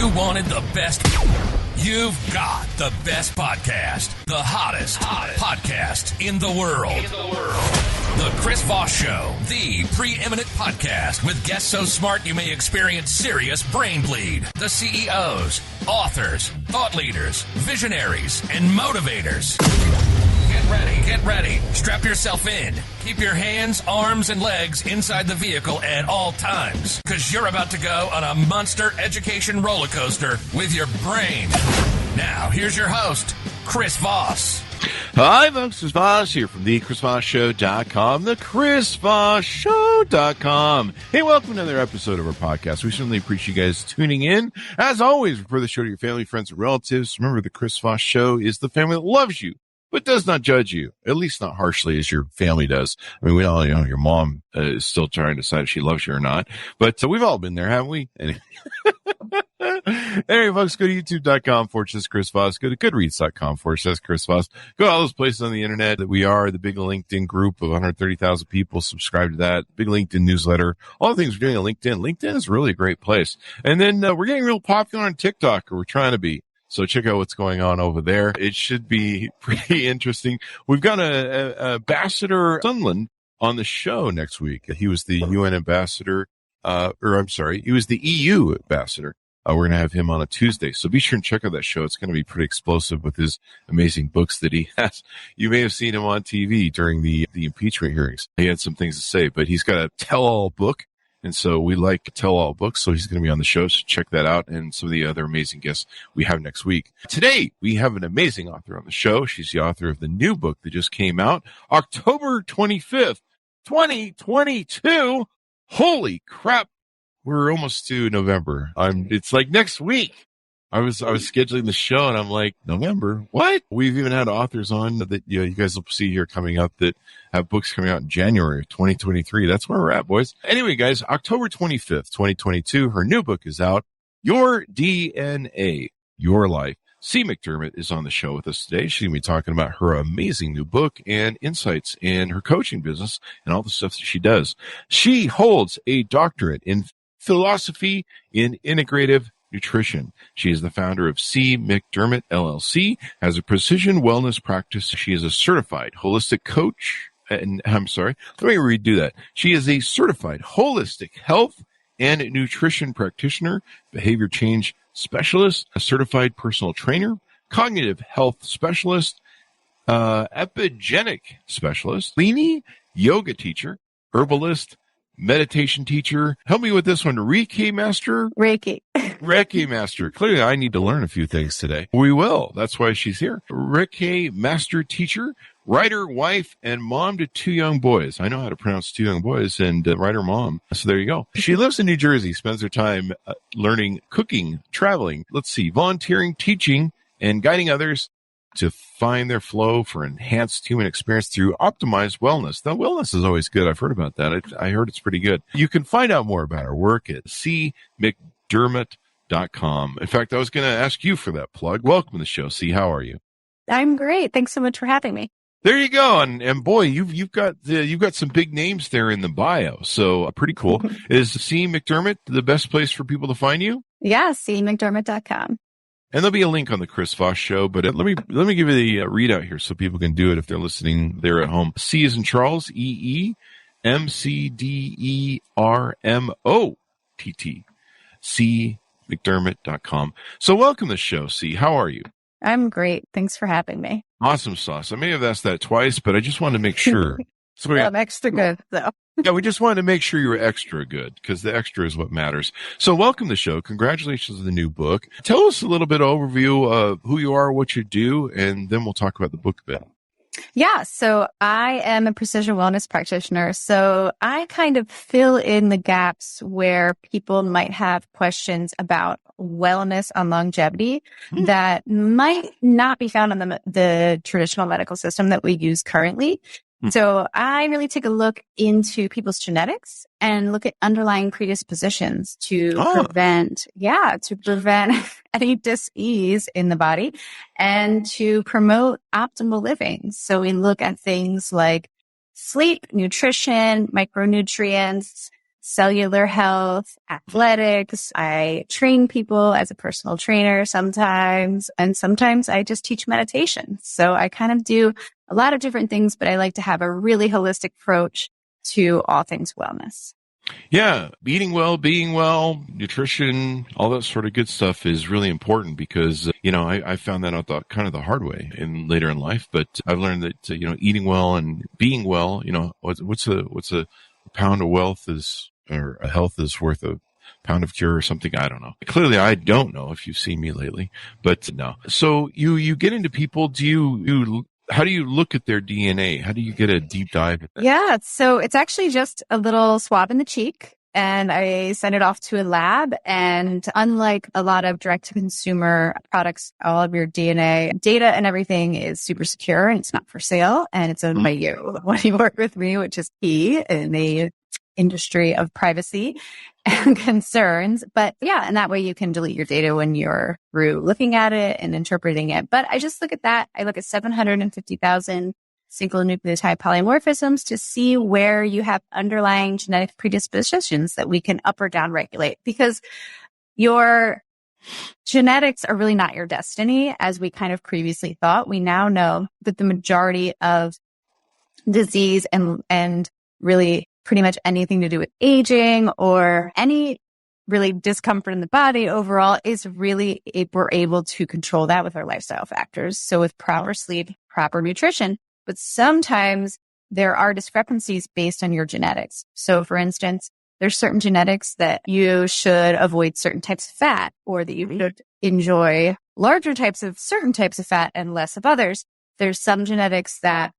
You wanted the best. You've got the best podcast. The hottest podcast in the world. The Chris Voss Show, the preeminent podcast with guests so smart you may experience serious brain bleed. The CEOs, authors, thought leaders, visionaries, and motivators. Get ready. Strap yourself in. Keep your hands, arms, and legs inside the vehicle at all times, because you're about to go on a monster education roller coaster with your brain. Now, here's your host, Chris Voss. Hi, folks. Chris Voss here from thechrisvossshow.com, thechrisvossshow.com. Hey, welcome to another episode of our podcast. We certainly appreciate you guys tuning in. As always, refer the show to your family, friends, and relatives. Remember, the Chris Voss Show is the family that loves you, but does not judge you, at least not harshly as your family does. I mean, we all, your mom is still trying to decide if she loves you or not, but we've all been there, haven't we? Anyway, folks, go to youtube.com/Chris Voss. Go to goodreads.com/Chris Voss. Go to all those places on the internet that we are, the big LinkedIn group of 130,000 people. Subscribe to that. Big LinkedIn newsletter. All the things we're doing on LinkedIn. LinkedIn is really a great place. And then we're getting real popular on TikTok, or we're trying to be. So check out what's going on over there. It should be pretty interesting. We've got Ambassador Sunland on the show next week. He was the UN ambassador, he was the EU ambassador. We're going to have him on a Tuesday. So be sure and check out that show. It's going to be pretty explosive with his amazing books that he has. You may have seen him on TV during the impeachment hearings. He had some things to say, but he's got a tell-all book. And so we like tell-all books, so he's going to be on the show, so check that out, and some of the other amazing guests we have next week. Today, we have an amazing author on the show. She's the author of the new book that just came out, October 25th, 2022. Holy crap. We're almost to November. It's like next week. I was scheduling the show and I'm like, November? What? We've even had authors on that you guys will see here coming up that have books coming out in January of 2023. That's where we're at, boys. Anyway, guys, October 25th, 2022, her new book is out, Your DNA, Your Life. C. McDermott is on the show with us today. She's going to be talking about her amazing new book and insights in her coaching business and all the stuff that she does. She holds a doctorate in philosophy in integrative nutrition. She is the founder of C. McDermott, LLC, has a precision wellness practice. She is a certified holistic coach. Let me redo that. She is a certified holistic health and nutrition practitioner, behavior change specialist, a certified personal trainer, cognitive health specialist, epigenetic specialist, Leany yoga teacher, herbalist, meditation teacher. Help me with this one. Reiki master? Reiki master. Clearly, I need to learn a few things today. We will. That's why she's here. Reiki master teacher, writer, wife, and mom to two young boys. I know how to pronounce two young boys, and writer mom. So there you go. She lives in New Jersey, spends her time learning, cooking, traveling, volunteering, teaching, and guiding others to find their flow for enhanced human experience through optimized wellness. Now, wellness is always good. I've heard about that. I heard it's pretty good. You can find out more about her work at cmcdermott.com. In fact, I was going to ask you for that plug. Welcome to the show, C. How are you? I'm great. Thanks so much for having me. There you go. And boy, you've got some big names there in the bio. So pretty cool. Is C. McDermott the best place for people to find you? Yeah, cmcdermott.com. And there'll be a link on the Chris Voss Show, but let me give you the readout here so people can do it if they're listening there at home. C as in Charles, EEMCDERMOTT, cmcdermott.com. So welcome to the show, C. How are you? I'm great. Thanks for having me. Awesome sauce. I may have asked that twice, but I just wanted to make sure. So I'm extra good, though. Yeah, we just wanted to make sure you were extra good because the extra is what matters. So welcome to the show. Congratulations on the new book. Tell us a little bit of overview of who you are, what you do, and then we'll talk about the book a bit. Yeah, so I am a precision wellness practitioner. So I kind of fill in the gaps where people might have questions about wellness and longevity that might not be found in the traditional medical system that we use currently. So I really take a look into people's genetics and look at underlying predispositions to prevent any dis-ease in the body and to promote optimal living. So we look at things like sleep, nutrition, micronutrients, cellular health, athletics. I train people as a personal trainer sometimes, and sometimes I just teach meditation. So I kind of do a lot of different things, but I like to have a really holistic approach to all things wellness. Yeah, eating well, being well, nutrition, all that sort of good stuff is really important because, I found that out kind of the hard way later in life, but I've learned that, eating well and being well, what's a pound of wealth or a health is worth a pound of cure or something. I don't know. Clearly, I don't know if you've seen me lately, but no. So you get into people, how do you look at their DNA? How do you get a deep dive at that? Yeah. So it's actually just a little swab in the cheek, and I send it off to a lab. And unlike a lot of direct to consumer products, all of your DNA data and everything is super secure and it's not for sale, and it's owned by you when you work with me, which is key in the industry of privacy and concerns. But yeah, and that way you can delete your data when you're through looking at it and interpreting it. But I just look at that. I look at 750,000 single nucleotide polymorphisms to see where you have underlying genetic predispositions that we can up or down regulate, because your genetics are really not your destiny, as we kind of previously thought. We now know that the majority of disease and really pretty much anything to do with aging or any really discomfort in the body overall is really, we're able to control that with our lifestyle factors. So with proper sleep, proper nutrition, but sometimes there are discrepancies based on your genetics. So for instance, there's certain genetics that you should avoid certain types of fat, or that you should enjoy certain types of fat and less of others. There's some genetics that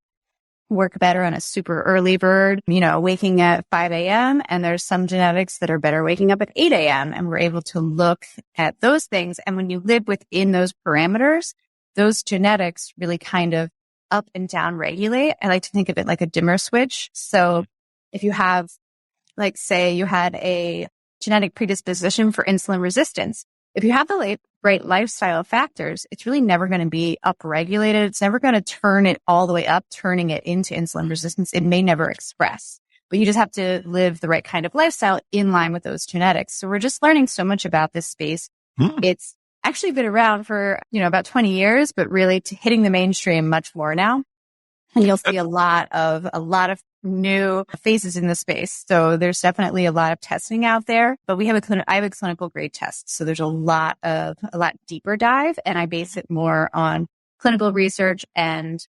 work better on a super early bird, waking at 5 a.m. And there's some genetics that are better waking up at 8 a.m. And we're able to look at those things. And when you live within those parameters, those genetics really kind of up and down regulate. I like to think of it like a dimmer switch. So if you have, like, say you had a genetic predisposition for insulin resistance, if you have the right lifestyle factors, it's really never going to be upregulated. It's never going to turn it all the way up, turning it into insulin resistance. It may never express, but you just have to live the right kind of lifestyle in line with those genetics. So we're just learning so much about this space. It's actually been around for, about 20 years, but really hitting the mainstream much more now. And you'll see a lot of new faces in the space. So there's definitely a lot of testing out there, but I have a clinical grade test. So there's a lot deeper dive, and I base it more on clinical research and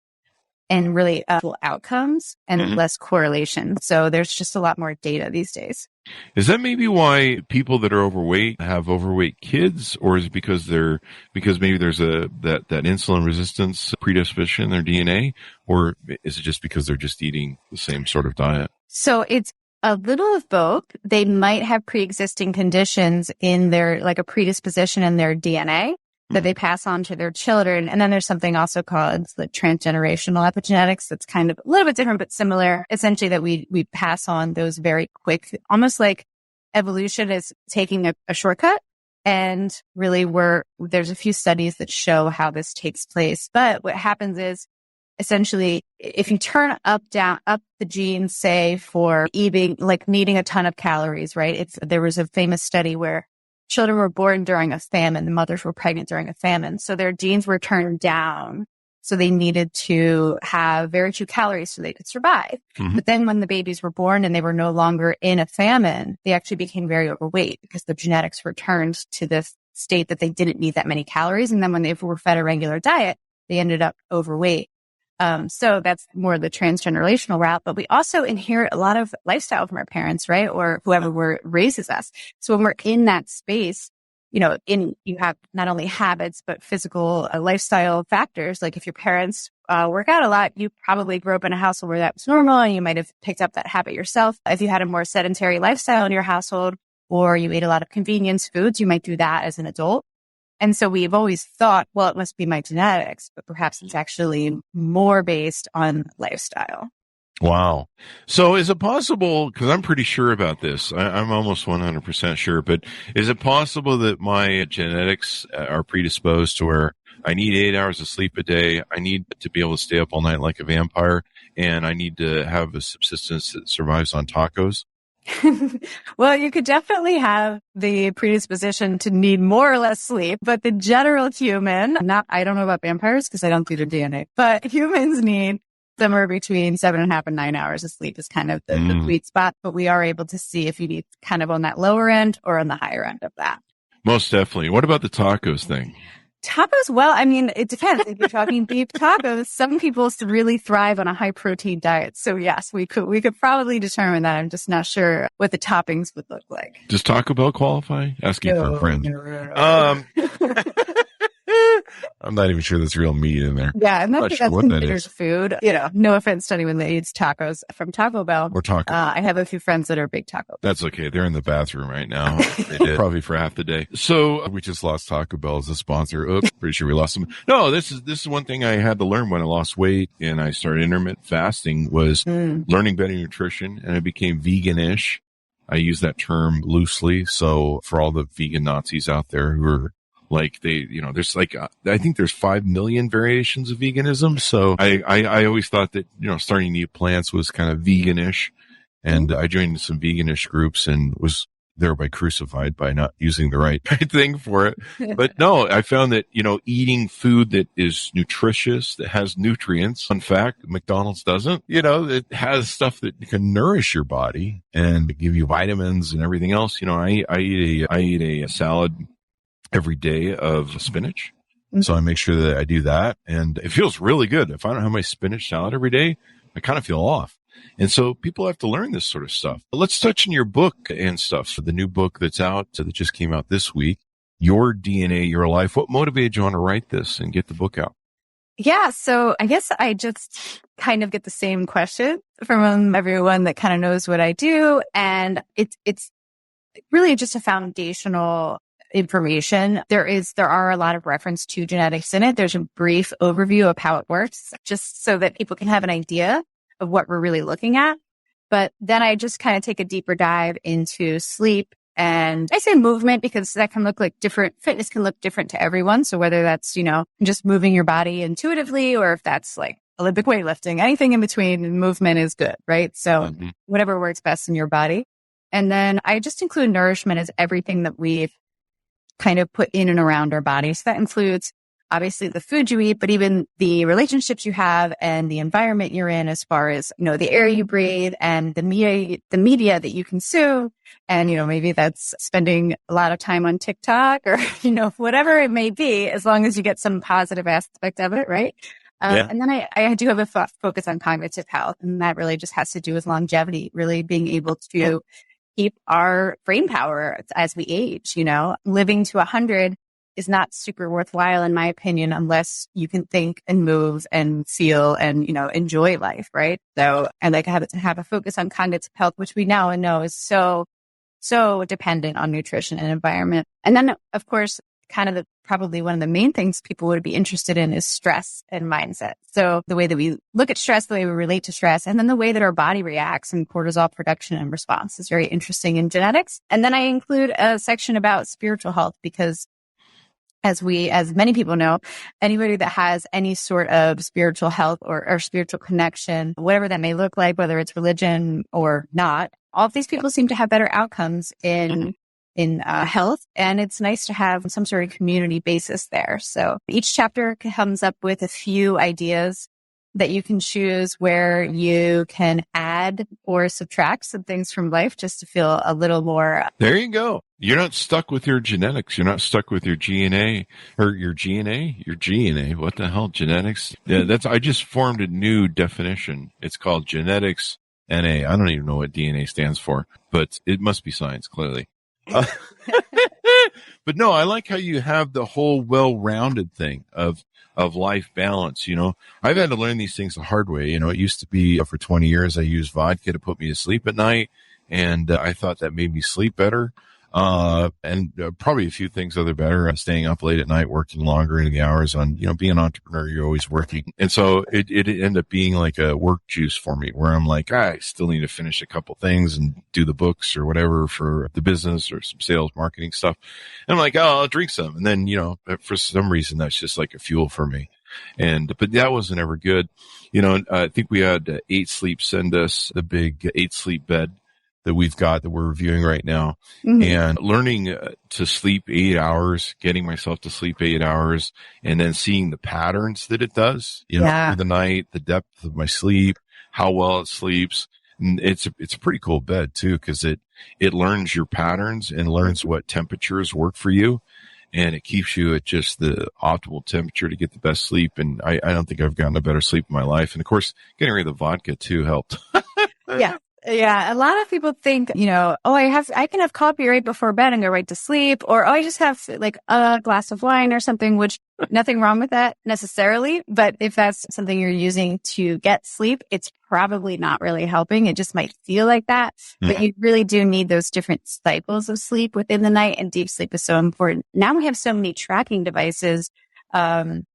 really actual outcomes and less correlation. So there's just a lot more data these days. Is that maybe why people that are overweight have overweight kids, or is it because maybe there's that insulin resistance predisposition in their DNA, or is it just because they're just eating the same sort of diet? So it's a little of both. They might have pre-existing conditions in like a predisposition in their DNA that they pass on to their children. And then there's something also called the transgenerational epigenetics that's kind of a little bit different, but similar, essentially, that we pass on those very quick, almost like evolution is taking a shortcut. And really there's a few studies that show how this takes place. But what happens is, essentially, if you turn up the genes, say for eating, like needing a ton of calories, right? There was a famous study where children were born during a famine. The mothers were pregnant during a famine. So their genes were turned down. So they needed to have very few calories so they could survive. But then when the babies were born and they were no longer in a famine, they actually became very overweight because the genetics returned to this state that they didn't need that many calories. And then when they were fed a regular diet, they ended up overweight. So that's more the transgenerational route, but we also inherit a lot of lifestyle from our parents, right? Or whoever raises us. So when we're in that space, you have not only habits, but physical lifestyle factors. Like if your parents work out a lot, you probably grew up in a household where that was normal, and you might have picked up that habit yourself. If you had a more sedentary lifestyle in your household, or you ate a lot of convenience foods, you might do that as an adult. And so we've always thought, well, it must be my genetics, but perhaps it's actually more based on lifestyle. Wow. So is it possible, because I'm pretty sure about this, I'm almost 100% sure, but is it possible that my genetics are predisposed to where I need 8 hours of sleep a day, I need to be able to stay up all night like a vampire, and I need to have a subsistence that survives on tacos? Well, you could definitely have the predisposition to need more or less sleep, but the general human, I don't know about vampires because I don't see their DNA, but humans need somewhere between 7.5 and 9 hours of sleep is kind of the sweet spot. But we are able to see if you need kind of on that lower end or on the higher end of that. Most definitely. What about the tacos thing? Tacos, well, I mean, it depends. If you're talking beef tacos, some people really thrive on a high protein diet. So yes, we could probably determine that. I'm just not sure what the toppings would look like. Does Taco Bell qualify? Asking for a friend. No. I'm not even sure there's real meat in there. Yeah, and that's considered that food. No offense to anyone that eats tacos from Taco Bell. We're talking. I have a few friends that are big Taco Bell. That's okay. They're in the bathroom right now. They did. Probably for half the day. So we just lost Taco Bell as a sponsor. Oops, pretty sure we lost them. No, this is one thing I had to learn when I lost weight and I started intermittent fasting was learning better nutrition, and I became veganish. I use that term loosely. So for all the vegan Nazis out there who are like there's I think there's 5 million variations of veganism. So I always thought that, starting to eat plants was kind of veganish. And I joined some veganish groups and was thereby crucified by not using the right thing for it. But no, I found that, eating food that is nutritious, that has nutrients. In fact, McDonald's doesn't, it has stuff that can nourish your body and give you vitamins and everything else. I eat a salad every day of spinach. So I make sure that I do that. And it feels really good. If I don't have my spinach salad every day, I kind of feel off. And so people have to learn this sort of stuff. But let's touch on your book and stuff. The new book that's out, that just came out this week, Your DNA, Your Life. What motivated you on to write this and get the book out? Yeah. So I guess I just kind of get the same question from everyone that kind of knows what I do. And it's really just a foundational information. There are a lot of reference to genetics in it. There's a brief overview of how it works, just so that people can have an idea of what we're really looking at. But then I just kind of take a deeper dive into sleep, and I say movement because that can look like different. Fitness can look different to everyone. So whether that's, just moving your body intuitively, or if that's like Olympic weightlifting, anything in between, movement is good, right? So whatever works best in your body. And then I just include nourishment as everything that we've kind of put in and around our bodies. So that includes obviously the food you eat, but even the relationships you have and the environment you're in, as far as, the air you breathe and the media that you consume. And, maybe that's spending a lot of time on TikTok or, whatever it may be, as long as you get some positive aspect of it. Right. And then I do have a focus on cognitive health, and that really just has to do with longevity, really being able to keep our brain power as we age. Living to 100 is not super worthwhile, in my opinion, unless you can think and move and feel and, enjoy life. Right. So I like to have a focus on cognitive health, which we now know is so dependent on nutrition and environment. And then, of course, kind of probably one of the main things people would be interested in is stress and mindset. So the way that we look at stress, the way we relate to stress, and then the way that our body reacts and cortisol production and response is very interesting in genetics. And then I include a section about spiritual health because, as many people know, anybody that has any sort of spiritual health or spiritual connection, whatever that may look like, whether it's religion or not, all of these people seem to have better outcomes in health. And it's nice to have some sort of community basis there. So each chapter comes up with a few ideas that you can choose where you can add or subtract some things from life just to feel a little more. There you go. You're not stuck with your genetics. You're not stuck with your GNA or your GNA. What the hell? Genetics. Yeah, I just formed a new definition. It's called genetics NA. I don't even know what DNA stands for, but it must be science, clearly. But no, I like how you have the whole well-rounded thing of life balance. I've had to learn these things the hard way. It used to be for 20 years, I used vodka to put me to sleep at night. And I thought that made me sleep better. And probably a few things other better, staying up late at night, working longer into the hours on, being an entrepreneur, you're always working. And so it ended up being like a work juice for me where I'm like, I still need to finish a couple things and do the books or whatever for the business or some sales marketing stuff. And I'm like, oh, I'll drink some. And then, for some reason, that's just like a fuel for me. But that wasn't ever good. I think we had 8 Sleep send us the big 8 Sleep bed. that we've got that we're reviewing right now, and learning to sleep 8 hours, getting myself to sleep 8 hours, and then seeing the patterns that it does, through the night, the depth of my sleep, how well it sleeps. And it's a pretty cool bed too, because it learns your patterns and learns what temperatures work for you. And it keeps you at just the optimal temperature to get the best sleep. And I don't think I've gotten a better sleep in my life. And of course, getting rid of the vodka too helped. Yeah. Yeah. A lot of people think, I can have coffee right before bed and go right to sleep, or, I just have like a glass of wine or something, which nothing wrong with that necessarily. But if that's something you're using to get sleep, it's probably not really helping. It just might feel like that, but you really do need those different cycles of sleep within the night, and deep sleep is so important. Now we have so many tracking devices. It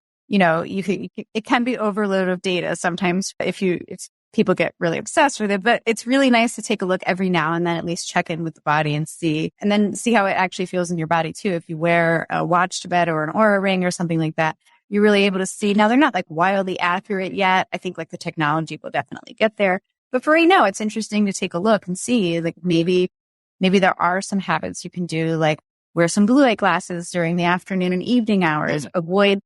can be overload of data sometimes if people get really obsessed with it, but it's really nice to take a look every now and then, at least check in with the body and see how it actually feels in your body too. If you wear a watch to bed or an Oura ring or something like that, you're really able to see. Now, they're not like wildly accurate yet. I think like the technology will definitely get there. But for right now, it's interesting to take a look and see, like, maybe there are some habits you can do, like wear some blue light glasses during the afternoon and evening hours, avoid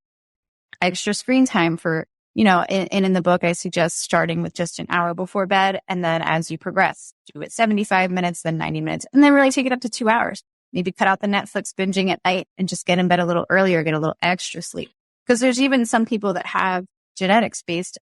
extra screen time for, in the book, I suggest starting with just an hour before bed. And then as you progress, do it 75 minutes, then 90 minutes, and then really take it up to 2 hours. Maybe cut out the Netflix binging at night and just get in bed a little earlier, get a little extra sleep. Because there's even some people that have genetics based,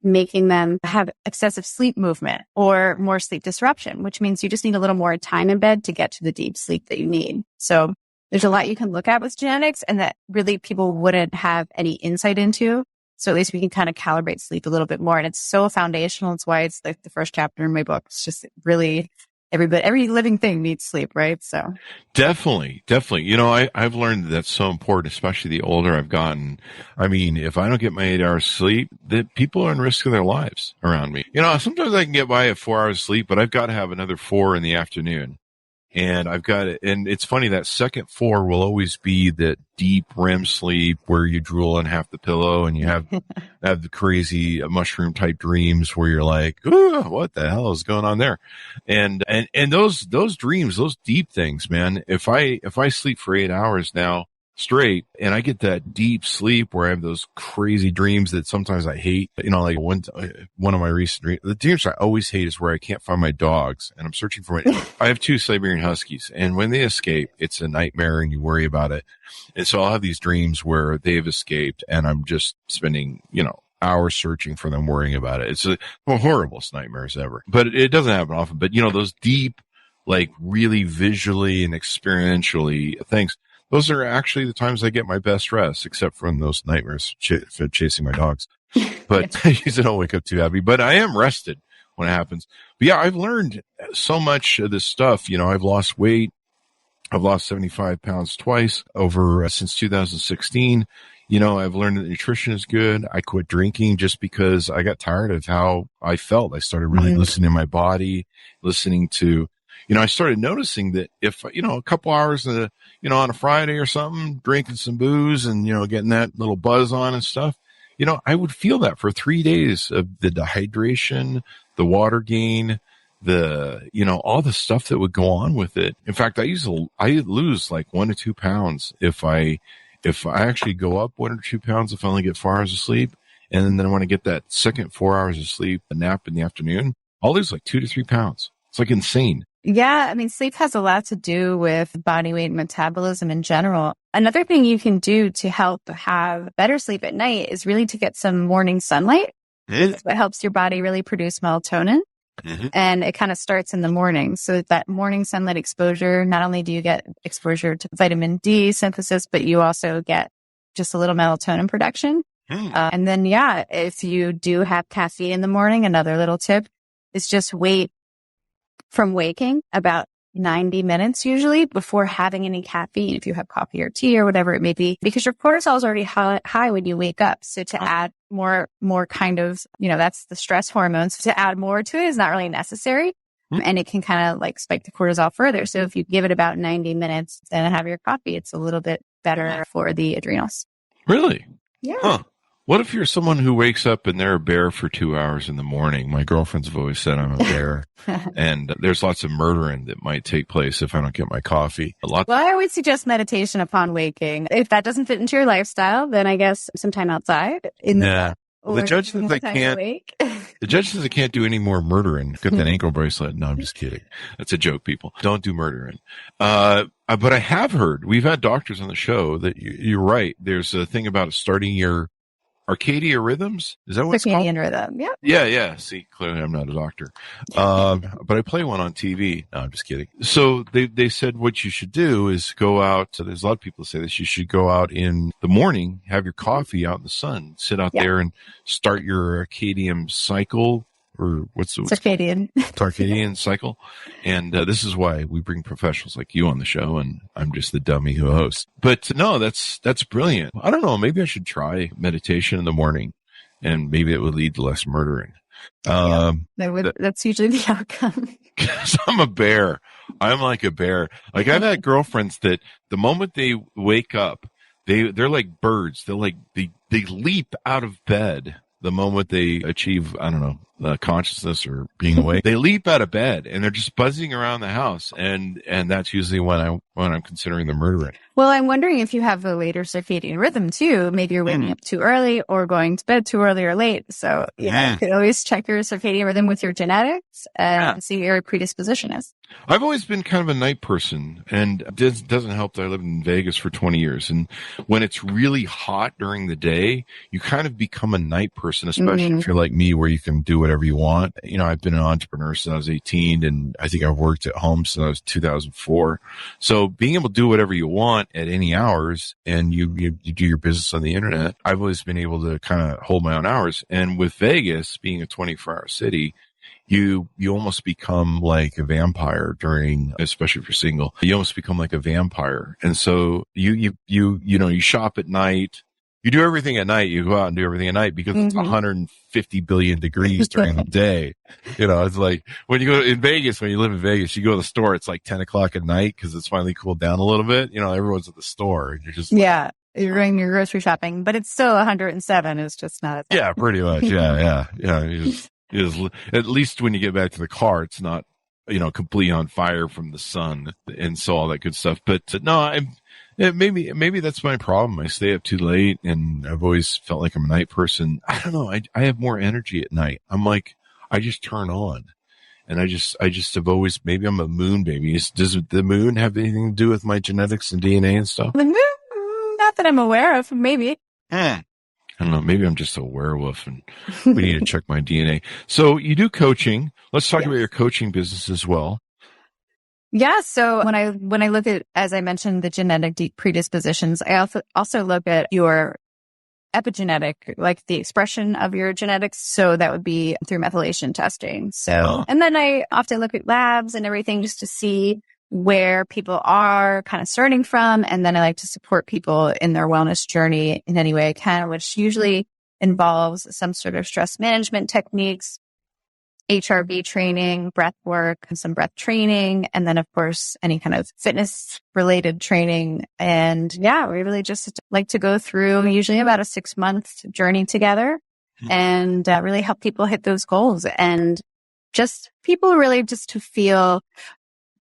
making them have excessive sleep movement or more sleep disruption, which means you just need a little more time in bed to get to the deep sleep that you need. So there's a lot you can look at with genetics, and that really people wouldn't have any insight into. So at least we can kind of calibrate sleep a little bit more. And it's so foundational. It's why it's like the first chapter in my book. It's just really every living thing needs sleep, right? So definitely. I've learned that's so important, especially the older I've gotten. I mean, if I don't get my 8 hours sleep, that people are in risk of their lives around me. Sometimes I can get by at 4 hours sleep, but I've got to have another 4 in the afternoon. And I've got it. And it's funny, that second 4 will always be the deep REM sleep where you drool on half the pillow and you have the crazy mushroom type dreams where you're like, ooh, what the hell is going on there? And those dreams, those deep things, man, if I sleep for 8 hours now straight and I get that deep sleep where I have those crazy dreams that sometimes I hate, like one of my recent the dreams I always hate is where I can't find my dogs and I'm searching for I have 2 Siberian Huskies, and when they escape, it's a nightmare and you worry about it. And so I'll have these dreams where they've escaped and I'm just spending, hours searching for them, worrying about it. It's the horriblest nightmares ever, but it doesn't happen often. But those deep, like really visually and experientially things, those are actually the times I get my best rest, except from those nightmares chasing my dogs. But I usually don't wake up too happy, but I am rested when it happens. But yeah, I've learned so much of this stuff. I've lost weight. I've lost 75 pounds twice over since 2016. I've learned that nutrition is good. I quit drinking just because I got tired of how I felt. I started really listening to my body, listening to, I started noticing that if, a couple hours, on a Friday or something, drinking some booze and, getting that little buzz on and stuff, I would feel that for 3 days of the dehydration, the water gain, all the stuff that would go on with it. In fact, I lose like 1 to 2 pounds if I actually go up 1 or 2 pounds if I only get 4 hours of sleep. And then I want to get that second 4 hours of sleep, a nap in the afternoon, I'll lose like 2 to 3 pounds. It's like insane. Yeah, sleep has a lot to do with body weight and metabolism in general. Another thing you can do to help have better sleep at night is really to get some morning sunlight. That's what helps your body really produce melatonin. And it kind of starts in the morning. So that morning sunlight exposure, not only do you get exposure to vitamin D synthesis, but you also get just a little melatonin production. And then, if you do have caffeine in the morning, another little tip is just wait from waking about 90 minutes usually before having any caffeine, if you have coffee or tea or whatever it may be, because your cortisol is already high when you wake up. So to add more kind of, that's the stress hormones. So to add more to it is not really necessary. And it can kind of like spike the cortisol further. So if you give it about 90 minutes and have your coffee, it's a little bit better for the adrenals. Really? Yeah. Huh. What if you're someone who wakes up and they're a bear for 2 hours in the morning? My girlfriends have always said I'm a bear. And there's lots of murdering that might take place if I don't get my coffee. Well, I would suggest meditation upon waking. If that doesn't fit into your lifestyle, then I guess some time outside. The judge says I can't do any more murdering. Got that ankle bracelet. No, I'm just kidding. That's a joke, people. Don't do murdering. But I have heard, we've had doctors on the show that you're right. There's a thing about starting your Arcadia rhythms? Is that what it's called? Circadian rhythm, yeah. Yeah. See, clearly I'm not a doctor. But I play one on TV. No, I'm just kidding. So they said what you should do is go out. So there's a lot of people say this. You should go out in the morning, have your coffee out in the sun, sit out there and start your circadian cycle. Or what's circadian cycle. And this is why we bring professionals like you on the show, and I'm just the dummy who hosts. But no, that's brilliant. I don't know, maybe I should try meditation in the morning, and maybe it would lead to less murdering. That's usually the outcome. 'Cause I'm a bear. I'm like a bear. Like, I've had girlfriends that the moment they wake up, they're like birds. They leap out of bed the moment they achieve, I don't know, consciousness or being awake. They leap out of bed and they're just buzzing around the house. And that's usually when I'm considering the murdering. Well, I'm wondering if you have a later circadian rhythm too. Maybe you're waking up too early or going to bed too early or late. So you could always check your circadian rhythm with your genetics and see what your predisposition is. I've always been kind of a night person, and it doesn't help that I lived in Vegas for 20 years. And when it's really hot during the day, you kind of become a night person, especially if you're like me, where you can do whatever you want. You know, I've been an entrepreneur since I was 18, and I think I've worked at home since I was 2004. So being able to do whatever you want at any hours, and you do your business on the internet, I've always been able to kind of hold my own hours. And with Vegas being a 24-hour city, you almost become like a vampire especially if you're single, you almost become like a vampire. And so you shop at night, you do everything at night, you go out and do everything at night because it's 150 billion degrees during the day. You know, it's like when you live in Vegas, you go to the store, it's like 10 o'clock at night because it's finally cooled down a little bit. You know, everyone's at the store and you're just, you're doing your grocery shopping, but it's still 107. It's just not. Yeah, pretty much. Yeah. At least when you get back to the car, it's not, completely on fire from the sun and so all that good stuff. But no, maybe that's my problem. I stay up too late, and I've always felt like I'm a night person. I don't know. I have more energy at night. I'm like, I just turn on, and I just have always, maybe I'm a moon baby. Does the moon have anything to do with my genetics and DNA and stuff? The moon, not that I'm aware of. Maybe. I don't know. Maybe I'm just a werewolf and we need to check my DNA. So you do coaching. Let's talk about your coaching business as well. Yeah. So when I look at, as I mentioned, the genetic predispositions, I also look at your epigenetic, like the expression of your genetics. So that would be through methylation testing. So, and then I often look at labs and everything just to see where people are kind of starting from. And then I like to support people in their wellness journey in any way I can, which usually involves some sort of stress management techniques, HRV training, breath work, and some breath training. And then, of course, any kind of fitness related training. And yeah, we really just like to go through usually about a 6-month journey together and really help people hit those goals, and just people really just to feel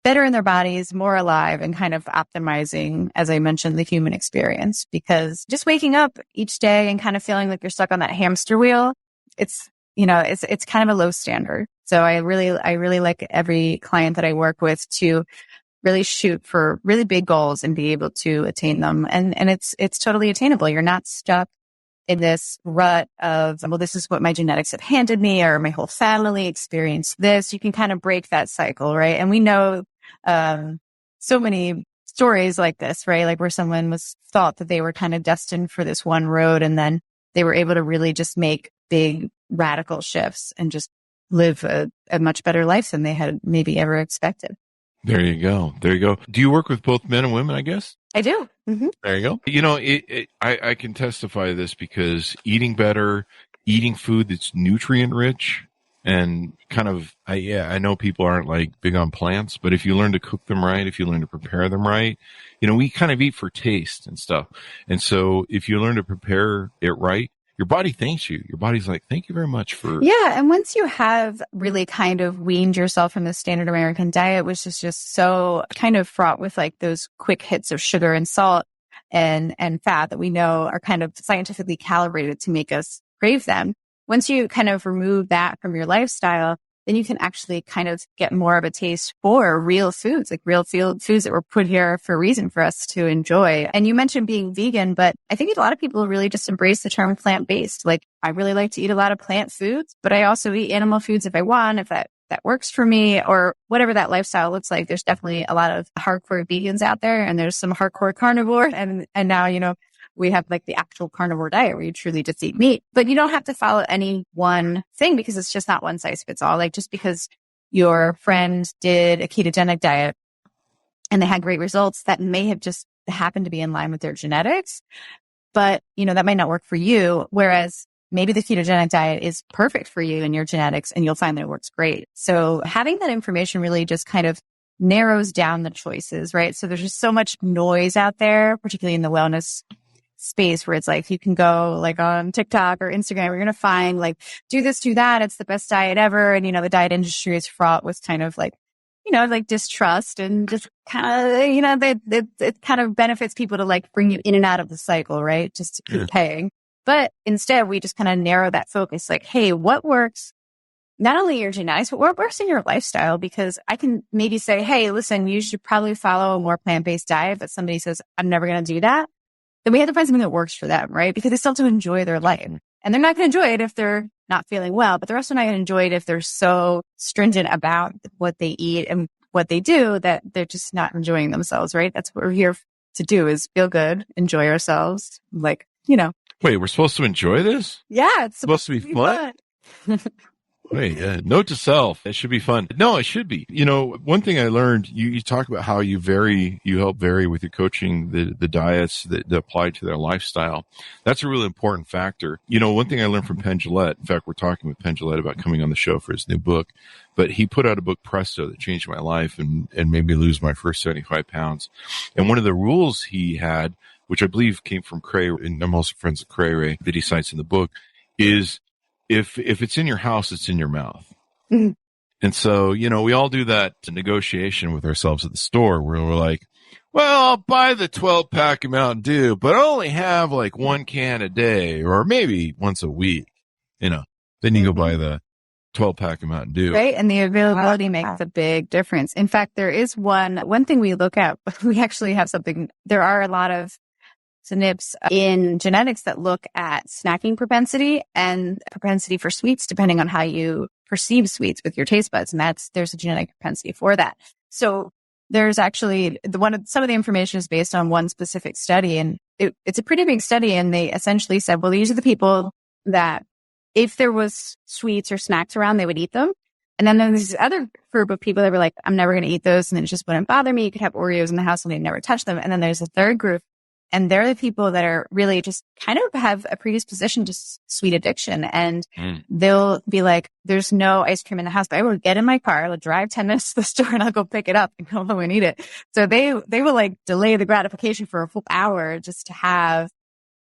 better in their bodies, more alive, and kind of optimizing, as I mentioned, the human experience. Because just waking up each day and kind of feeling like you're stuck on that hamster wheel, it's kind of a low standard. So I really like every client that I work with to really shoot for really big goals and be able to attain them. And it's totally attainable. You're not stuck in this rut of, well, this is what my genetics have handed me, or my whole family experienced this. You can kind of break that cycle, right? And we know so many stories like this, right? Like where someone was thought that they were kind of destined for this one road, and then they were able to really just make big radical shifts and just live a much better life than they had maybe ever expected. There you go. Do you work with both men and women, I guess? I do. Mm-hmm. There you go. I can testify to this because eating better, eating food that's nutrient rich, and kind of, I know people aren't like big on plants, but if you learn to cook them right, if you learn to prepare them right, we kind of eat for taste and stuff. And so if you learn to prepare it right, your body thanks you. Your body's like, thank you very much for. Yeah. And once you have really kind of weaned yourself from the standard American diet, which is just so kind of fraught with like those quick hits of sugar and salt and fat that we know are kind of scientifically calibrated to make us crave them. Once you kind of remove that from your lifestyle, then you can actually kind of get more of a taste for real foods, like real foods that were put here for a reason for us to enjoy. And you mentioned being vegan, but I think a lot of people really just embrace the term plant-based. Like, I really like to eat a lot of plant foods, but I also eat animal foods if I want, if that works for me, or whatever that lifestyle looks like. There's definitely a lot of hardcore vegans out there, and there's some hardcore carnivore. And now, we have like the actual carnivore diet where you truly just eat meat, but you don't have to follow any one thing because it's just not one size fits all. Like, just because your friend did a ketogenic diet and they had great results, that may have just happened to be in line with their genetics, but that might not work for you. Whereas maybe the ketogenic diet is perfect for you and your genetics, and you'll find that it works great. So having that information really just kind of narrows down the choices, right? So there's just so much noise out there, particularly in the wellness space, where it's like you can go like on TikTok or Instagram, you're going to find like, do this, do that. It's the best diet ever. And, the diet industry is fraught with kind of like, like distrust and just kind of, it kind of benefits people to like bring you in and out of the cycle, right? Just to keep paying. But instead, we just kind of narrow that focus, like, hey, what works? Not only your genetics, but what works in your lifestyle? Because I can maybe say, hey, listen, you should probably follow a more plant-based diet, but somebody says, I'm never going to do that. Then we have to find something that works for them, right? Because they still have to enjoy their life. And they're not going to enjoy it if they're not feeling well, but they're also not going to enjoy it if they're so stringent about what they eat and what they do that they're just not enjoying themselves, right? That's what we're here to do, is feel good, enjoy ourselves. Like, Wait, we're supposed to enjoy this? Yeah, it's supposed to be fun. Wait, note to self. It should be fun. No, it should be. One thing I learned, you talk about how you help vary with your coaching, the diets that apply to their lifestyle. That's a really important factor. One thing I learned from Penn Jillette, in fact, we're talking with Penn Jillette about coming on the show for his new book, but he put out a book, Presto, that changed my life and made me lose my first 75 pounds. And one of the rules he had, which I believe came from Cray, and I'm also friends with Cray, that he cites in the book, is if it's in your house, it's in your mouth. Mm-hmm. And so, we all do that negotiation with ourselves at the store where we're like, well, I'll buy the 12-pack of Mountain Dew, but I only have like one can a day or maybe once a week, Then you go buy the 12-pack of Mountain Dew. Right. And the availability makes a big difference. In fact, there is one thing we look at. We actually have something. There are a lot of SNPs in genetics that look at snacking propensity and propensity for sweets, depending on how you perceive sweets with your taste buds. And there's a genetic propensity for that. So there's actually some of the information is based on one specific study, and it's a pretty big study. And they essentially said, well, these are the people that if there was sweets or snacks around, they would eat them. And then there's this other group of people that were like, I'm never going to eat those. And it just wouldn't bother me. You could have Oreos in the house and they'd never touch them. And then there's a third group. And they're the people that are really just kind of have a predisposition to sweet addiction. And they'll be like, there's no ice cream in the house, but I will get in my car, I'll drive 10 minutes to the store and I'll go pick it up and go home and eat it. So they will like delay the gratification for a full hour just to have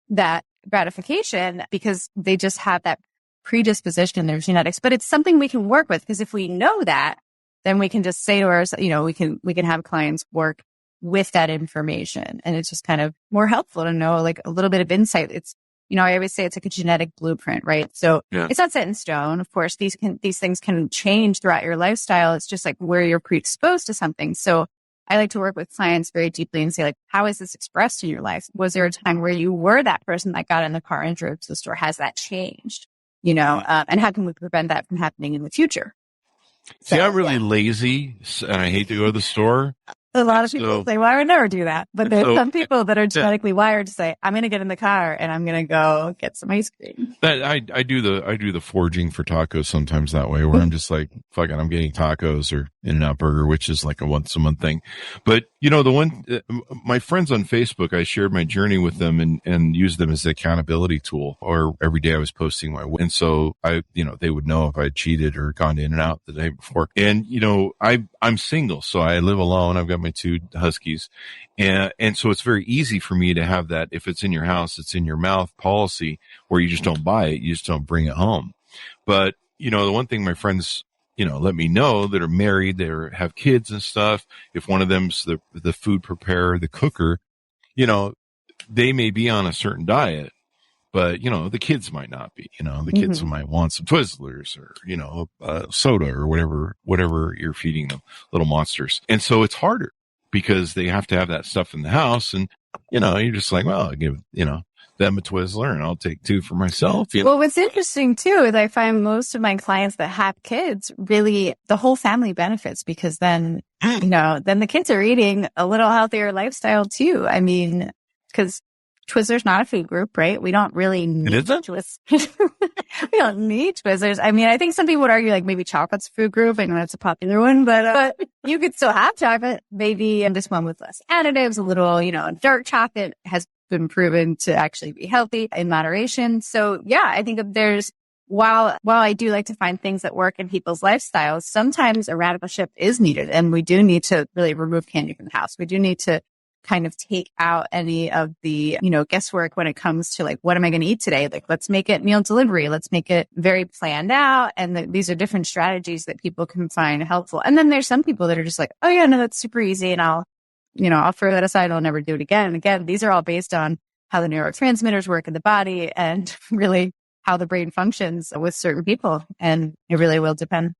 that gratification because they just have that predisposition in their genetics. But it's something we can work with, because if we know that, then we can just say to ourselves, we can have clients work with that information. And it's just kind of more helpful to know like a little bit of insight. It's, I always say it's like a genetic blueprint, right? So It's not set in stone. Of course, these things can change throughout your lifestyle. It's just like where you're predisposed to something. So I like to work with clients very deeply and say like, how is this expressed in your life? Was there a time where you were that person that got in the car and drove to the store? Has that changed? And how can we prevent that from happening in the future? See, I'm really lazy and I hate to go to the store. A lot of people say, well, I would never do that. But there's some people that are genetically wired to say, I'm going to get in the car and I'm going to go get some ice cream. I do the foraging for tacos sometimes that way, where I'm just like, fuck it, I'm getting tacos or In-N-Out Burger, which is like a once a month thing. But my friends on Facebook, I shared my journey with them and used them as the accountability tool. Or every day I was posting my win. And so they would know if I had cheated or gone to In-N-Out the day before. And I'm single, so I live alone. I've got my two huskies. And so it's very easy for me to have that. If it's in your house, it's in your mouth policy where you just don't buy it. You just don't bring it home. But, the one thing my friends, let me know that are married, that have kids and stuff. If one of them's the food preparer, the cooker, they may be on a certain diet, but, the kids might not be, the kids might want some Twizzlers or, soda or whatever you're feeding them, little monsters. And so it's harder because they have to have that stuff in the house. And, you're just like, well, I'll give, them a Twizzler and I'll take two for myself. Well, what's interesting too is I find most of my clients that have kids, really the whole family benefits because then, then the kids are eating a little healthier lifestyle too. I mean, because Twizzler's not a food group, right? We don't really need Twizzlers. We don't need Twizzlers. I mean, I think some people would argue like maybe chocolate's a food group. I know that's a popular one, but you could still have chocolate. Maybe this one with less additives, a little, dark chocolate has been proven to actually be healthy in moderation. So yeah, I think while I do like to find things that work in people's lifestyles, sometimes a radical shift is needed. And we do need to really remove candy from the house. We do need to kind of take out any of the, guesswork when it comes to like, what am I going to eat today? Like, let's make it meal delivery. Let's make it very planned out. And these are different strategies that people can find helpful. And then there's some people that are just like, oh yeah, no, that's super easy. And I'll throw that aside. I'll never do it again. And again, these are all based on how the neurotransmitters work in the body and really how the brain functions with certain people. And it really will depend.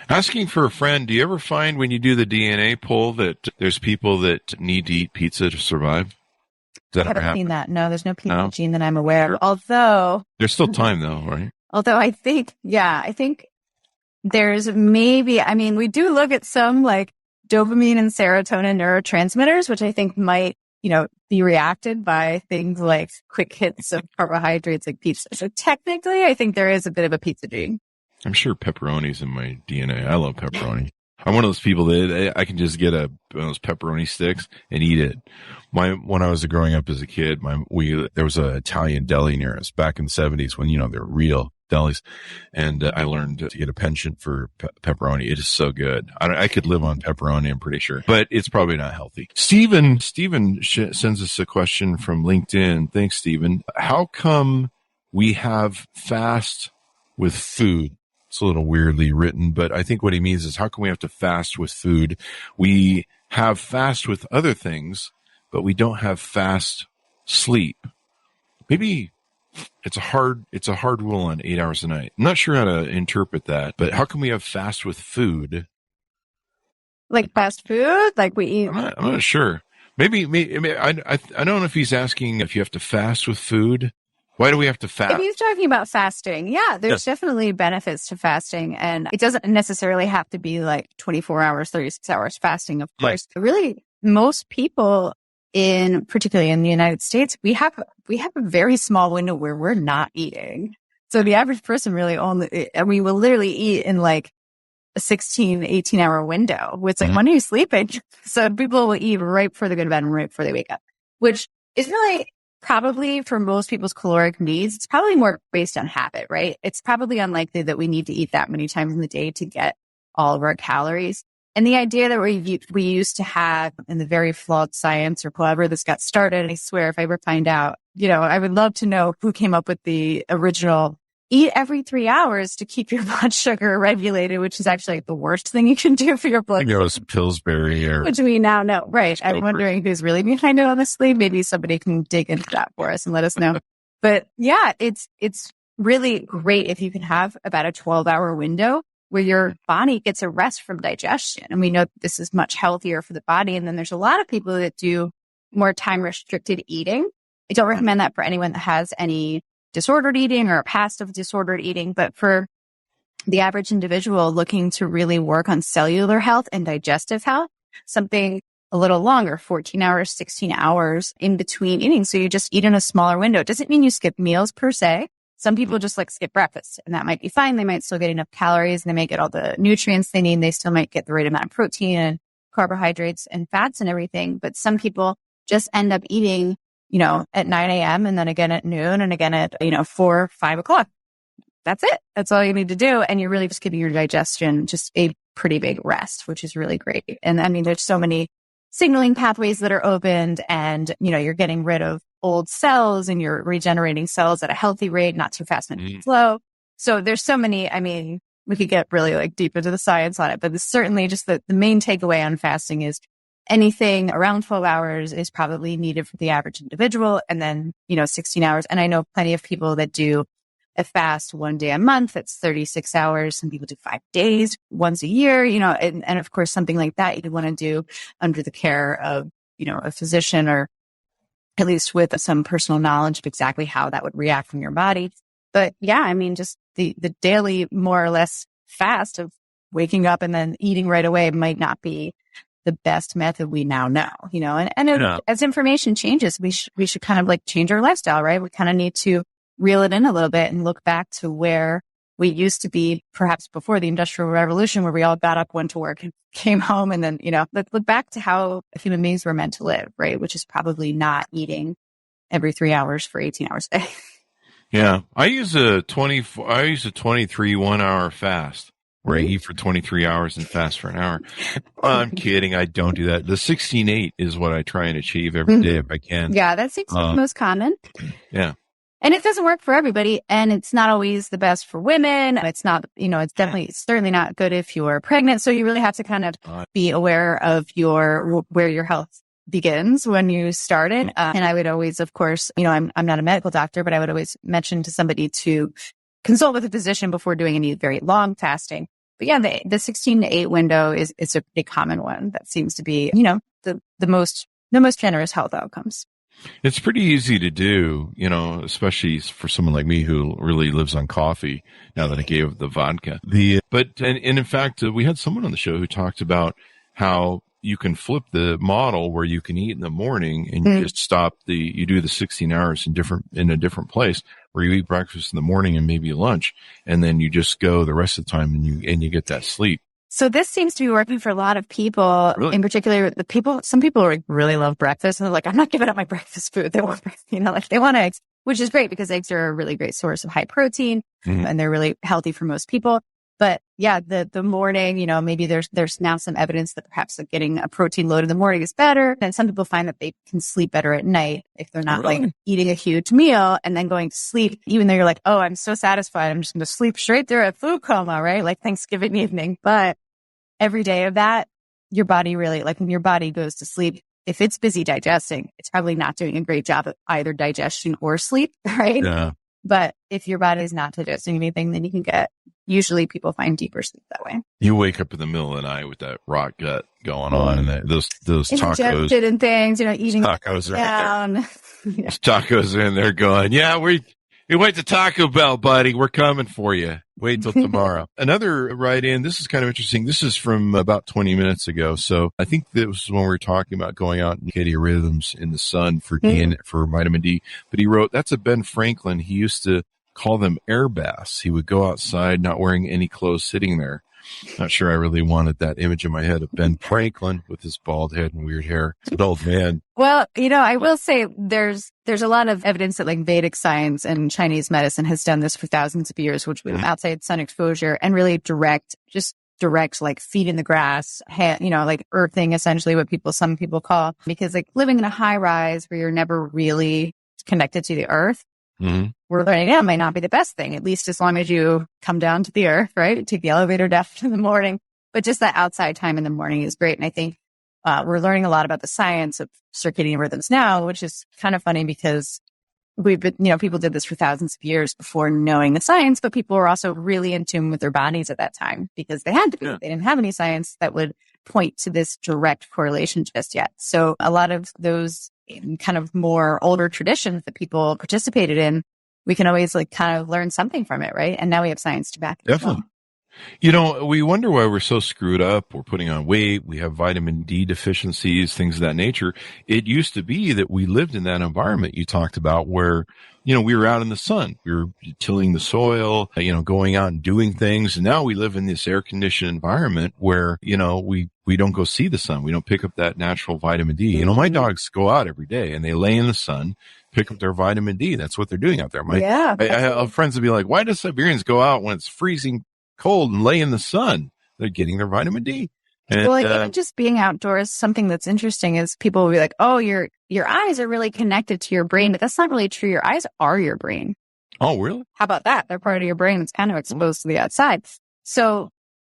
Asking for a friend, do you ever find when you do the DNA poll that there's people that need to eat pizza to survive? Does that ever happen? I haven't seen that. No, there's no pizza gene that I'm aware of. Although there's still time though, right? Although I think there's maybe, we do look at some like dopamine and serotonin neurotransmitters, which I think might, be reacted by things like quick hits of carbohydrates like pizza. So technically, I think there is a bit of a pizza gene. I'm sure pepperoni's in my DNA. I love pepperoni. I'm one of those people that I can just get one of those pepperoni sticks and eat it. When I was growing up as a kid, there was an Italian deli near us back in the 70s when, they're real delis. And I learned to get a penchant for pepperoni. It is so good. I could live on pepperoni, I'm pretty sure, but it's probably not healthy. Steven sends us a question from LinkedIn. Thanks, Steven. How come we have fast with food? It's a little weirdly written, but I think what he means is how can we have to fast with food? We have fast with other things, but we don't have fast sleep. Maybe it's a hard rule on 8 hours a night. I'm not sure how to interpret that, but how can we have fast with food? Like fast food? Like we eat? I'm not sure. Maybe I don't know if he's asking if you have to fast with food. Why do we have to fast? If he's talking about fasting, yeah, there's definitely benefits to fasting. And it doesn't necessarily have to be like 24 hours, 36 hours fasting, of course. Right. Really, most people particularly in the United States, we have a very small window where we're not eating. So the average person really we will literally eat in like a 16, 18 hour window. It's like, when are you sleeping? So people will eat right before they go to bed and right before they wake up, which is really probably for most people's caloric needs, it's probably more based on habit, right? It's probably unlikely that we need to eat that many times in the day to get all of our calories. And the idea that we used to have in the very flawed science or however this got started, I swear if I ever find out, I would love to know who came up with the original eat every 3 hours to keep your blood sugar regulated, which is actually like the worst thing you can do for your blood sugar. It was Pillsbury which we now know. Right. I'm wondering who's really behind it, honestly. Maybe somebody can dig into that for us and let us know. But yeah, it's really great if you can have about a 12-hour window where your body gets a rest from digestion. And we know this is much healthier for the body. And then there's a lot of people that do more time-restricted eating. I don't recommend that for anyone that has any disordered eating or a past of disordered eating, but for the average individual looking to really work on cellular health and digestive health, something a little longer, 14 hours, 16 hours in between eating. So you just eat in a smaller window. It doesn't mean you skip meals per se. Some people just like skip breakfast and that might be fine. They might still get enough calories and they might get all the nutrients they need. They still might get the right amount of protein and carbohydrates and fats and everything. But some people just end up eating, at 9 a.m. and then again at noon and again at, 4, 5 o'clock. That's it. That's all you need to do. And you're really just giving your digestion just a pretty big rest, which is really great. And I mean, there's so many signaling pathways that are opened, and, you're getting rid of old cells and you're regenerating cells at a healthy rate, not too fast and too slow. So there's so many, I mean, we could get really like deep into the science on it, but it's certainly just the main takeaway on fasting is anything around 12 hours is probably needed for the average individual. And then, 16 hours. And I know plenty of people that do a fast 1 day a month. That's 36 hours. Some people do 5 days once a year, and of course, something like that you want to do under the care of, a physician, or at least with some personal knowledge of exactly how that would react from your body. But yeah, I mean, just the daily, more or less fast of waking up and then eating right away might not be the best method we now know, as information changes, we should kind of like change our lifestyle, right? We kind of need to reel it in a little bit and look back to where we used to be, perhaps before the Industrial Revolution, where we all got up, went to work, and came home. And then, let's look back to how human beings were meant to live, right? Which is probably not eating every 3 hours for 18 hours a day. Yeah. I use a 23 1 hour fast where I eat for 23 hours and fast for an hour. I'm kidding. I don't do that. The 16-8 is what I try and achieve every day if I can. Yeah. That seems the most common. Yeah. And it doesn't work for everybody, and it's not always the best for women. It's not, it's certainly not good if you're pregnant. So you really have to kind of be aware of where your health begins when you start it. And I would always, of course, I'm not a medical doctor, but I would always mention to somebody to consult with a physician before doing any very long fasting. But yeah, the 16 to 8 window is a pretty common one that seems to be, the most generous health outcomes. It's pretty easy to do, especially for someone like me who really lives on coffee now that I gave the vodka. And in fact, we had someone on the show who talked about how you can flip the model where you can eat in the morning and you just you do the 16 hours in a different place where you eat breakfast in the morning and maybe lunch, and then you just go the rest of the time and you get that sleep. So this seems to be working for a lot of people, really? In particular, some people really love breakfast, and they're like, I'm not giving up my breakfast food. They want, they want eggs, which is great because eggs are a really great source of high protein and they're really healthy for most people. But yeah, the morning, maybe there's now some evidence that perhaps getting a protein load in the morning is better. And some people find that they can sleep better at night if they're not like eating a huge meal and then going to sleep, even though you're like, oh, I'm so satisfied, I'm just going to sleep straight through a food coma, right? Like Thanksgiving evening. But every day of that, your body really, like when your body goes to sleep, if it's busy digesting, it's probably not doing a great job of either digestion or sleep, right? Yeah. But if your body is not digesting anything, then you can usually people find deeper sleep that way. You wake up in the middle of the night with that rock gut going on, and those tacos and things, eating tacos down. Yeah. Tacos are in there going, yeah, we went to Taco Bell, buddy. We're coming for you. Wait till tomorrow. Another write-in. This is kind of interesting. This is from about 20 minutes ago. So I think this was when we were talking about going out and getting rhythms in the sun for vitamin D. But he wrote, that's a Ben Franklin. He used to call them air baths. He would go outside not wearing any clothes, sitting there. Not sure I really wanted that image in my head of Ben Franklin with his bald head and weird hair. It's an old man. Well, I will say there's a lot of evidence that like Vedic science and Chinese medicine has done this for thousands of years, which with outside sun exposure and really direct like feet in the grass, like earthing, essentially what some people call, because like living in a high rise where you're never really connected to the earth. We're learning that might not be the best thing, at least as long as you come down to the earth, right? Take the elevator down in the morning. But just that outside time in the morning is great. And I think we're learning a lot about the science of circadian rhythms now, which is kind of funny because people did this for thousands of years before knowing the science, but people were also really in tune with their bodies at that time because they had to be. Yeah. They didn't have any science that would point to this direct correlation just yet. So a lot of those kind of more older traditions that people participated in, we can always like kind of learn something from it, right? And now we have science to back it. Definitely. Well. We wonder why we're so screwed up. We're putting on weight. We have vitamin D deficiencies, things of that nature. It used to be that we lived in that environment you talked about where, we were out in the sun. We were tilling the soil, going out and doing things. And now we live in this air conditioned environment where, we don't go see the sun. We don't pick up that natural vitamin D. My dogs go out every day and they lay in the sun, pick up their vitamin D. That's what they're doing out there. I have friends that be like, why do Siberians go out when it's freezing cold and lay in the sun? they're getting their vitamin D. And, well, even just being outdoors, something that's interesting is people will be like, oh, your eyes are really connected to your brain, but that's not really true. Your eyes are your brain. Oh, really? How about that? They're part of your brain that's kind of exposed to the outside. So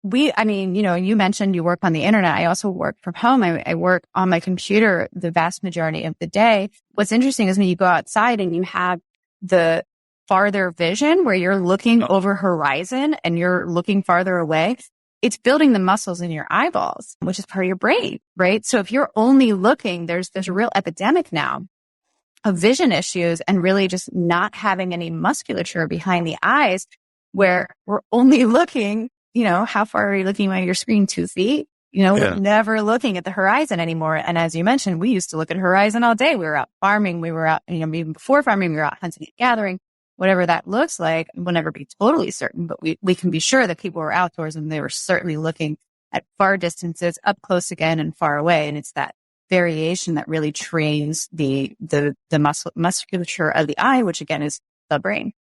you mentioned you work on the internet. I also work from home. I work on my computer the vast majority of the day. What's interesting is when you go outside and you have the farther vision where you're looking over horizon and you're looking farther away, it's building the muscles in your eyeballs, which is part of your brain, right? So if you're only looking, there's a real epidemic now of vision issues and really just not having any musculature behind the eyes where we're only looking, how far are you looking at your screen? 2 feet? We're never looking at the horizon anymore. And as you mentioned, we used to look at horizon all day. We were out farming. We were out, even before farming, we were out hunting and gathering. Whatever that looks like, we'll never be totally certain, but we can be sure that people were outdoors and they were certainly looking at far distances, up close again and far away. And it's that variation that really trains the musculature of the eye, which again is the brain.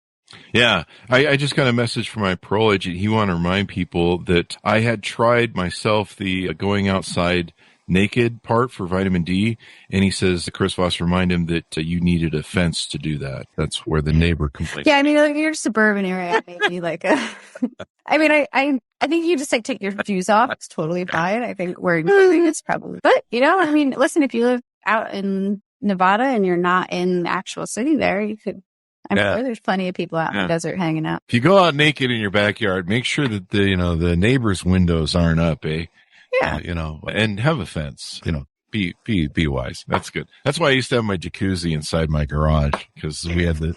Yeah. I just got a message from my parole agent. He wanted to remind people that I had tried myself the going outside naked part for vitamin D. And he says, Chris Voss, remind him that you needed a fence to do that. That's where the neighbor complained. Yeah. I mean, like, you're a suburban area. Maybe like I think you just take your shoes off. It's totally fine. I think where you're living it's probably, but listen, if you live out in Nevada and you're not in the actual city there, you could, I'm sure there's plenty of people out in the desert hanging out. If you go out naked in your backyard, make sure that the neighbor's windows aren't up, eh? Yeah. And have a fence, be wise. That's good. That's why I used to have my jacuzzi inside my garage because we had the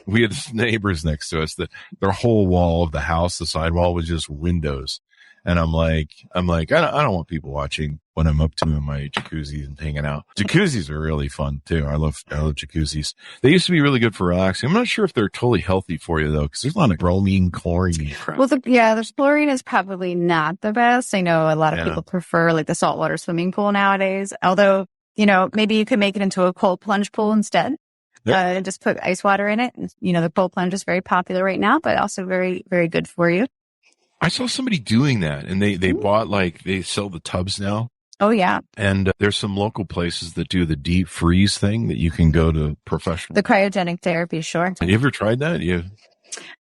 neighbors next to us that their whole wall of the house, the sidewall was just windows. And I'm like, I don't want people watching when I'm up to in my jacuzzi and hanging out. Jacuzzis are really fun too. I love jacuzzis. They used to be really good for relaxing. I'm not sure if they're totally healthy for you though, because there's a lot of bromine, chlorine. Well, the chlorine is probably not the best. I know a lot of people prefer like the saltwater swimming pool nowadays. Although, maybe you could make it into a cold plunge pool instead. And just put ice water in it. And, the cold plunge is very popular right now, but also very, very good for you. I saw somebody doing that and they bought they sell the tubs now. Oh yeah. And there's some local places that do the deep freeze thing that you can go to professional. The cryogenic therapy, sure. Have you ever tried that?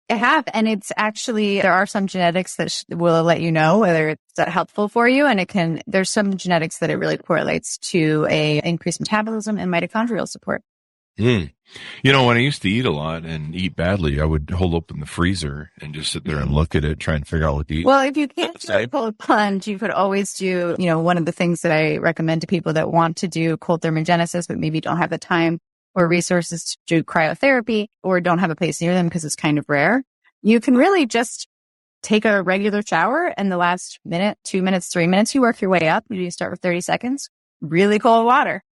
I have. And it's actually, there are some genetics that will let you know whether it's helpful for you. And there's some genetics that it really correlates to a increased metabolism and mitochondrial support. When I used to eat a lot and eat badly, I would hold open the freezer and just sit there and look at it, try and figure out what to eat. Well, if you can't do a cold plunge, you could always do, one of the things that I recommend to people that want to do cold thermogenesis, but maybe don't have the time or resources to do cryotherapy or don't have a place near them because it's kind of rare. You can really just take a regular shower and the last minute, 2 minutes, 3 minutes, you work your way up. You start with 30 seconds, really cold water.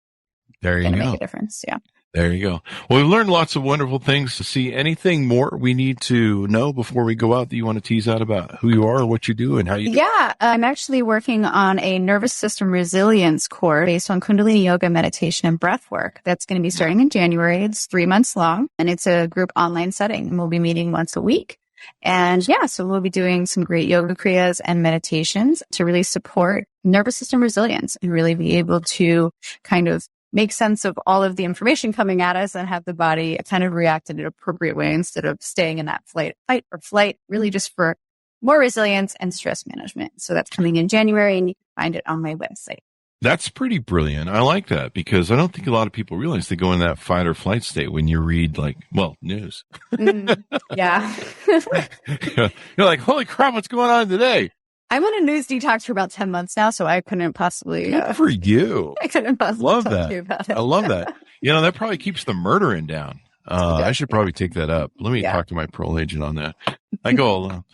There you go. Make a difference. Yeah. There you go. Well, we've learned lots of wonderful things. To see anything more we need to know before we go out that you want to tease out about who you are, what you do, and how you do? Yeah, I'm actually working on a nervous system resilience course based on Kundalini yoga, meditation, and breath work. That's going to be starting in January. It's 3 months long, and it's a group online setting. And we'll be meeting once a week. And so we'll be doing some great yoga kriyas and meditations to really support nervous system resilience and really be able to kind of make sense of all of the information coming at us and have the body kind of react in an appropriate way instead of staying in that fight or flight, really just for more resilience and stress management. So that's coming in January and you can find it on my website. That's pretty brilliant. I like that because I don't think a lot of people realize they go in that fight or flight state when you read news. Yeah. You're like, holy crap, what's going on today? I'm on a news detox for about 10 months now, so I couldn't possibly. Good for you. I couldn't possibly love talk that. to you about it. I love that. That probably keeps the murdering down. I should probably take that up. Let me talk to my parole agent on that. I go,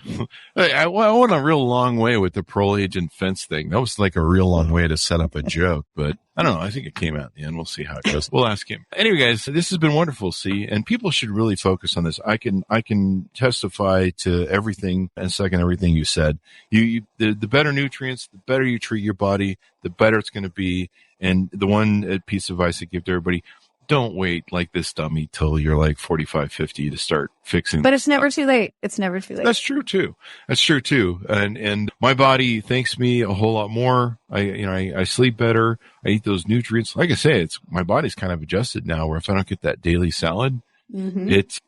I went a real long way with the parole agent fence thing. That was like a real long way to set up a joke, but I don't know. I think it came out in the end. We'll see how it goes. We'll ask him. Anyway, guys, this has been wonderful, see, and people should really focus on this. I can testify to everything and second everything you said. The better nutrients, the better you treat your body, the better it's going to be. And the one piece of advice I give to everybody, don't wait like this dummy till you're like 45, 50 to start fixing. But it's never too late. It's never too late. That's true too. And my body thanks me a whole lot more. I sleep better. I eat those nutrients. Like I say, my body's kind of adjusted now where if I don't get that daily salad, it's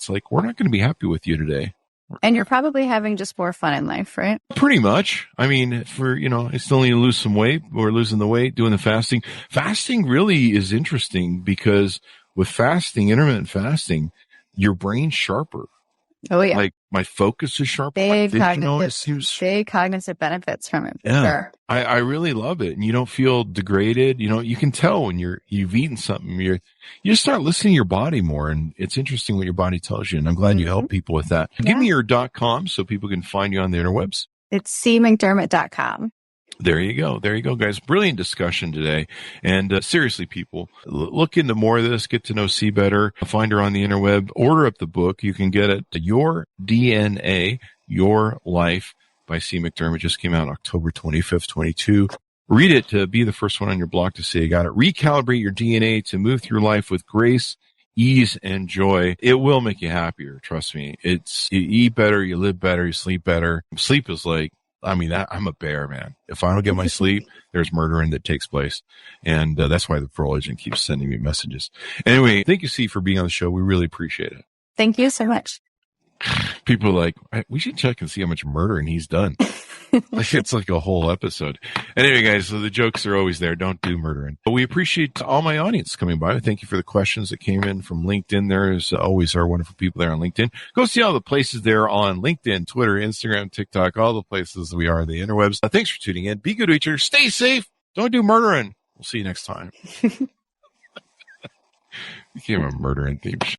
like, we're not going to be happy with you today. And you're probably having just more fun in life, right? Pretty much. I mean, I still need to lose some weight. We're losing the weight, doing the fasting. Fasting really is interesting because with fasting, intermittent fasting, your brain's sharper. Oh, yeah. Like my focus is sharper. Big cognitive benefits from it. Yeah. Sure. I really love it. And you don't feel degraded. You can tell when you've eaten something, you just start listening to your body more. And it's interesting what your body tells you. And I'm glad you help people with that. Yeah. Give me your .com so people can find you on the interwebs. It's cmcdermott.com. There you go, guys. Brilliant discussion today. And seriously, people, look into more of this, get to know C better, find her on the interweb, order up the book. You can get it, Your DNA, Your Life by C. McDermott. Just came out October 25th, 22. Read it to be the first one on your block to say you got it. Recalibrate your DNA to move through life with grace, ease, and joy. It will make you happier. Trust me. You eat better, you live better, you sleep better. Sleep is like, I'm a bear, man. If I don't get my sleep, there's murdering that takes place. And that's why the parole agent keeps sending me messages. Anyway, thank you, C, for being on the show. We really appreciate it. Thank you so much. People are like, we should check and see how much murdering he's done. It's like a whole episode. Anyway, guys, so the jokes are always there. Don't do murdering. But we appreciate all my audience coming by. Thank you for the questions that came in from LinkedIn. There's always our wonderful people there on LinkedIn. Go see all the places there on LinkedIn, Twitter, Instagram, TikTok, all the places we are, the interwebs. Thanks for tuning in. Be good to each other. Stay safe. Don't do murdering. We'll see you next time. Became a murdering theme show.